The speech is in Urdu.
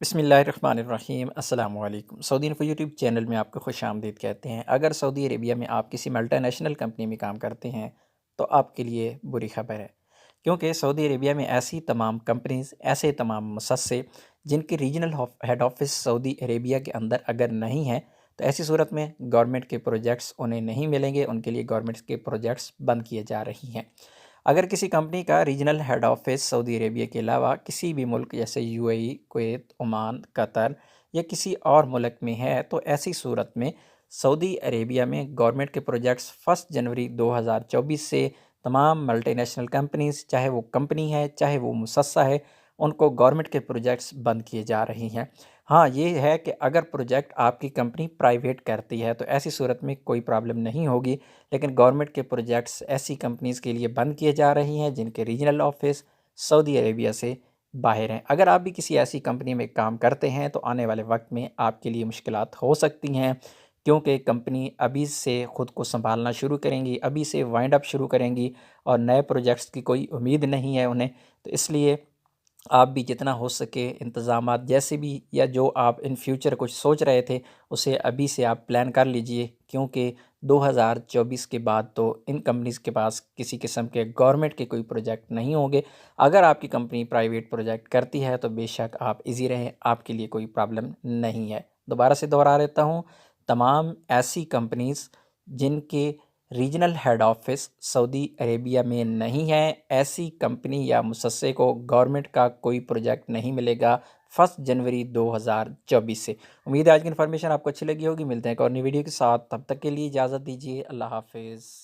بسم اللہ الرحمن الرحیم۔ السلام علیکم۔ سعودی انفو یوٹیوب چینل میں آپ کو خوش آمدید کہتے ہیں۔ اگر سعودی عربیہ میں آپ کسی ملٹی نیشنل کمپنی میں کام کرتے ہیں تو آپ کے لیے بری خبر ہے، کیونکہ سعودی عربیہ میں ایسی تمام کمپنیز، ایسے تمام مؤسسے جن کی ریجنل ہیڈ آفس سعودی عربیہ کے اندر اگر نہیں ہیں تو ایسی صورت میں گورنمنٹ کے پروجیکٹس انہیں نہیں ملیں گے، ان کے لیے گورنمنٹ کے پروجیکٹس بند کیے جا رہی ہیں۔ اگر کسی کمپنی کا ریجنل ہیڈ آفس سعودی عربیہ کے علاوہ کسی بھی ملک جیسے یو اے ای، کویت، عمان، قطر یا کسی اور ملک میں ہے تو ایسی صورت میں سعودی عربیہ میں گورنمنٹ کے پروجیکٹس 1 جنوری 2024 سے تمام ملٹی نیشنل کمپنیز، چاہے وہ کمپنی ہے چاہے وہ مؤسسہ ہے، ان کو گورنمنٹ کے پروجیکٹس بند کیے جا رہی ہیں۔ ہاں، یہ ہے کہ اگر پروجیکٹ آپ کی کمپنی پرائیویٹ کرتی ہے تو ایسی صورت میں کوئی پرابلم نہیں ہوگی، لیکن گورنمنٹ کے پروجیکٹس ایسی کمپنیز کے لیے بند کیے جا رہی ہیں جن کے ریجنل آفس سعودی عربیہ سے باہر ہیں۔ اگر آپ بھی کسی ایسی کمپنی میں کام کرتے ہیں تو آنے والے وقت میں آپ کے لیے مشکلات ہو سکتی ہیں، کیونکہ کمپنی ابھی سے خود کو سنبھالنا شروع کریں گی، ابھی سے وائنڈ اپ شروع کریں گی اور نئے پروجیکٹس کی کوئی امید نہیں ہے انہیں، تو اس لیے آپ بھی جتنا ہو سکے انتظامات جیسے بھی یا جو آپ ان فیوچر کچھ سوچ رہے تھے اسے ابھی سے آپ پلان کر لیجئے، کیونکہ 2024 کے بعد تو ان کمپنیز کے پاس کسی قسم کے گورنمنٹ کے کوئی پروجیکٹ نہیں ہوں گے۔ اگر آپ کی کمپنی پرائیویٹ پروجیکٹ کرتی ہے تو بے شک آپ ایزی رہیں، آپ کے لیے کوئی پرابلم نہیں ہے۔ دوبارہ سے دوہرا دیتا ہوں، تمام ایسی کمپنیز جن کے ریجنل ہیڈ آفس سعودی عربیہ میں نہیں ہے، ایسی کمپنی یا مؤسسے کو گورنمنٹ کا کوئی پروجیکٹ نہیں ملے گا 1 جنوری 2024 سے۔ امید ہے آج کی انفارمیشن آپ کو اچھی لگی ہوگی۔ ملتے ہیں ایک اور نئی ویڈیو کے ساتھ، تب تک کے لیے اجازت دیجیے۔ اللہ حافظ۔